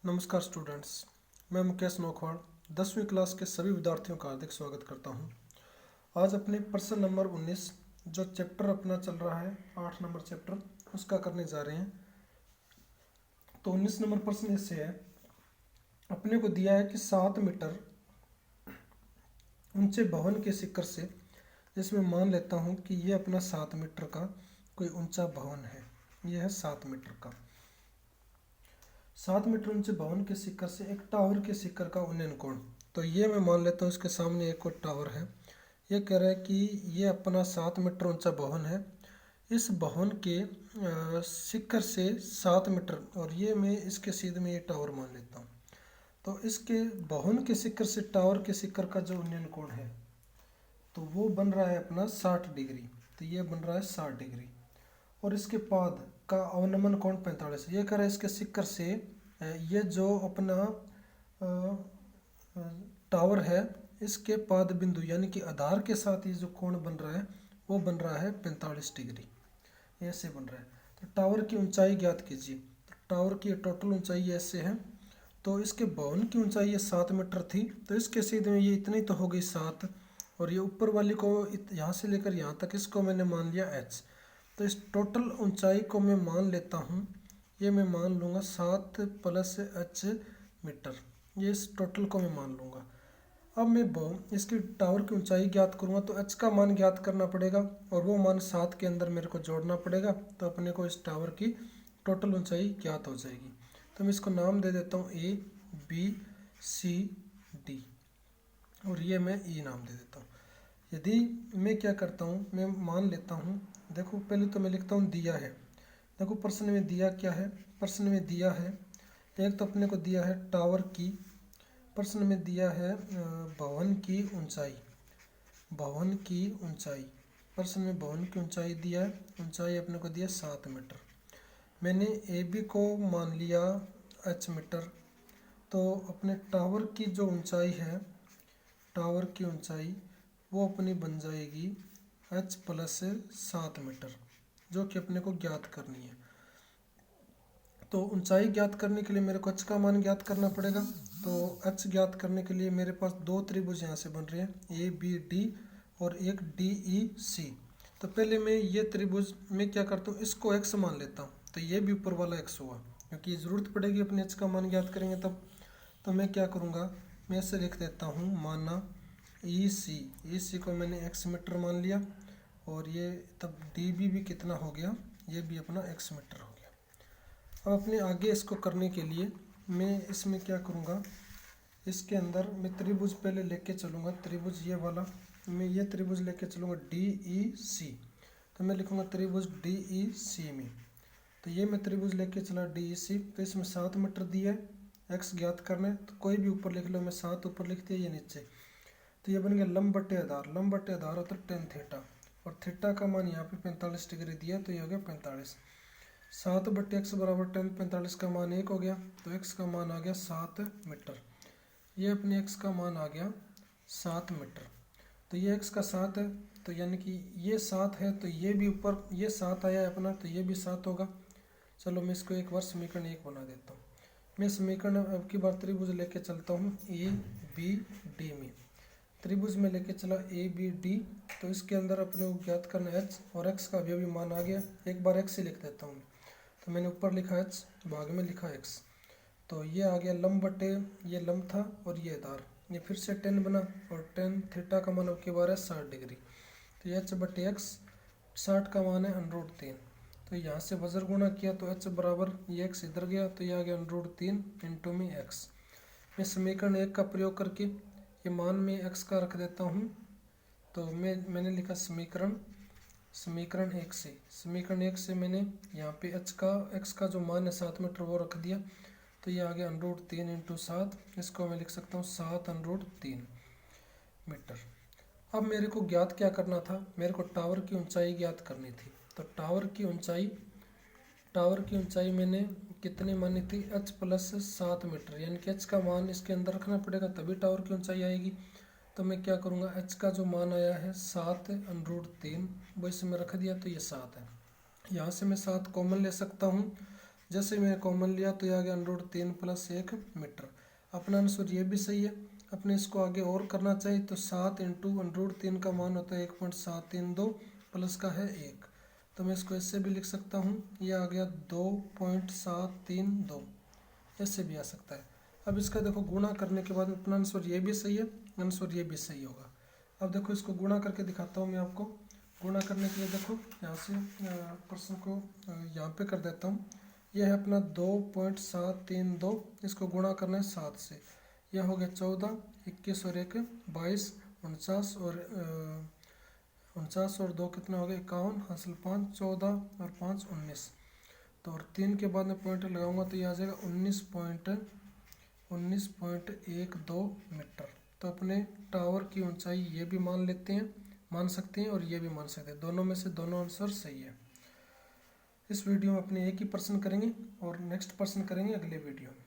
नमस्कार स्टूडेंट्स, मैं मुकेश नौखवाड़ 10वीं क्लास के सभी विद्यार्थियों का हार्दिक स्वागत करता हूं। आज अपने प्रश्न नंबर 19 जो चैप्टर अपना चल रहा है 8 नंबर चैप्टर उसका करने जा रहे हैं। तो 19 नंबर प्रश्न इससे है, अपने को दिया है कि 7 मीटर ऊंचे भवन के शिखर से, जिसमें मान लेता हूं कि ये अपना 7 मीटर का कोई ऊंचा भवन है। यह है 7 मीटर का 7 मीटर ऊंचे भवन के शिखर से एक टावर के शिखर का उन्नयन कोण। तो ये मैं मान लेता हूँ इसके सामने एक और टावर है। ये कह रहा है कि ये अपना 7 मीटर ऊंचा भवन है। इस भवन के शिखर से 7 मीटर, और ये मैं इसके सीधे में ये टावर मान लेता हूँ। तो इसके भवन के शिखर से टावर के शिखर का जो उन्नयन कोण है तो वो बन रहा है अपना 60 डिग्री। तो ये बन रहा है 60 डिग्री। और इसके पाद का अवनमन कोण 45। ये कह रहा है इसके शिखर से ये जो अपना टावर है इसके पाद बिंदु यानी कि आधार के साथ ये जो कोण बन रहा है वो बन रहा है 45 डिग्री। ऐसे बन रहा है। तो टावर की ऊंचाई ज्ञात कीजिए। तो टावर की टोटल ऊंचाई ऐसे है। तो इसके भवन की ऊंचाई ये 7 मीटर थी, तो इसके सीधे में ये इतनी तो हो गई 7, और ये ऊपर वाली को यहाँ से लेकर यहाँ तक इसको मैंने मान लिया h। तो इस टोटल ऊंचाई को मैं मान लेता हूँ, ये मैं मान लूँगा 7 + h मीटर। ये इस टोटल को मैं मान लूँगा। अब मैं इसकी टावर की ऊंचाई ज्ञात करूँगा तो h का मान ज्ञात करना पड़ेगा, और वो मान 7 के अंदर मेरे को जोड़ना पड़ेगा। तो अपने को इस टावर की टोटल ऊंचाई ज्ञात हो जाएगी। तो मैं इसको नाम दे देता हूँ A B C D, और ये मैं E नाम दे देता हूँ। यदि मैं क्या करता हूँ, मैं मान लेता हूँ, देखो पहले तो मैं लिखता हूँ दिया है। देखो प्रश्न में दिया क्या है, प्रश्न में दिया है एक तो अपने को दिया है टावर की, प्रश्न में दिया है भवन की ऊंचाई, भवन की ऊंचाई, प्रश्न में भवन की ऊंचाई दिया है, ऊंचाई अपने को दिया 7 मीटर। मैंने ए बी को मान लिया h मीटर। तो अपने टावर की जो ऊंचाई है, टावर की ऊंचाई वो अपनी बन जाएगी h + 7 मीटर, जो कि अपने को ज्ञात करनी है। तो ऊंचाई ज्ञात करने के लिए मेरे को h का मान ज्ञात करना पड़ेगा। तो h ज्ञात करने के लिए मेरे पास दो त्रिभुज यहाँ से बन रहे हैं ABD और एक DEC। तो पहले मैं ये त्रिभुज में क्या करता हूँ, इसको x मान लेता हूँ। तो ये भी ऊपर वाला x हुआ, क्योंकि ज़रूरत पड़ेगी अपने h का मान ज्ञात करेंगे तब। तो मैं क्या करूँगा, मैं ऐसे लिख देता हूँ, माना EC को मैंने x मीटर मान लिया, और ये तब DB भी कितना हो गया, ये भी अपना x मीटर हो गया। अब अपने आगे इसको करने के लिए मैं इसमें क्या करूँगा, इसके अंदर मैं त्रिभुज पहले लेके चलूँगा, त्रिभुज ये वाला, मैं ये त्रिभुज लेके चलूँगा DEC। तो मैं लिखूँगा त्रिभुज DEC में। तो ये मैं त्रिभुज लेके चला DEC। तो इसमें 7 मीटर दिया है, x ज्ञात करना है, तो कोई भी ऊपर लिख लो, मैं 7 ऊपर लिख दिया, ये नीचे। तो ये बन गया लंब बटे आधार, लंब बटे आधार होता है tan थीटा, और थीटा का मान यहाँ पे 45 डिग्री दिया, तो ये हो गया 45। 7/x बराबर tan 45 का मान 1 हो गया। तो x का मान आ गया 7 मीटर। ये अपने x का मान आ गया 7 मीटर। तो ये x का 7 है, तो यानी कि ये 7 है, तो ये भी ऊपर ये 7 आया है अपना, तो ये भी 7 होगा। चलो मैं इसको एक बार समीकरण 1 बना देता हूँ। मैं समीकरण अब की बार त्रिभुज लेके चलता हूँ ABD में। त्रिभुज में लेके चला ABD, तो इसके अंदर अपने को ज्ञात करना h, और x का अभी मान आ गया। एक बार x ही लिख देता हूँ। तो मैंने ऊपर लिखा h, भाग में लिखा x। तो ये आ गया लंब बटे, ये लंब था और ये आधार, ये फिर से tan बना, और tan थीटा का मान अब की बार है 60 डिग्री। तो ये h/x 60 का मान है √3। तो यहाँ से वज्र गुणा किया तो h बराबर ये x इधर गया, तो ये आ गया √3 × में x। मैं समीकरण 1 का प्रयोग करके ये मान में x का रख देता हूँ। तो मैंने लिखा समीकरण 1 से, समीकरण 1 से मैंने यहाँ पे x का जो मान है 7 मीटर वो रख दिया। तो ये आ गया √3 × 7, इसको मैं लिख सकता हूँ 7√3 मीटर। अब मेरे को ज्ञात क्या करना था, मेरे को टावर की ऊंचाई ज्ञात करनी थी। तो टावर की ऊंचाई मैंने कितनी मानी थी, h + 7 मीटर, यानी कि h का मान इसके अंदर रखना पड़ेगा तभी टावर की ऊंचाई आएगी। तो मैं क्या करूँगा, h का जो मान आया है 7√3 वो इसमें रख दिया, तो ये 7 है। यहाँ से मैं 7 कॉमन ले सकता हूँ, जैसे मैंने कॉमन लिया तो ये आ गया √3 + 1 मीटर। अपना आंसर ये भी सही है। अपने इसको आगे और करना चाहिए तो 7 इंटू √3 का मान होता है 1.732 प्लस का है 1, तो मैं इसको ऐसे भी लिख सकता हूँ, ये आ गया 2.732, ऐसे भी आ सकता है। अब इसका देखो गुणा करने के बाद अपना आंसर ये भी सही है, आंसर ये भी सही होगा। अब देखो इसको गुणा करके दिखाता हूँ मैं आपको। गुणा करने के लिए देखो यहाँ से प्रश्न को यहाँ पे कर देता हूँ। यह है अपना 2.732, इसको गुणा करना है 7 से। यह हो गया 14, 21 और 1 22, 49 और 2 कितना हो गया 51, हासिल 5, 14 और 5 19। तो और 3 के बाद में पॉइंट लगाऊंगा तो ये आ जाएगा 19.12 मीटर। तो अपने टावर की ऊंचाई ये भी मान सकते हैं और ये भी मान सकते हैं, दोनों में से दोनों आंसर सही है। इस वीडियो में अपने एक ही प्रश्न करेंगे और नेक्स्ट प्रश्न करेंगे अगले वीडियो में।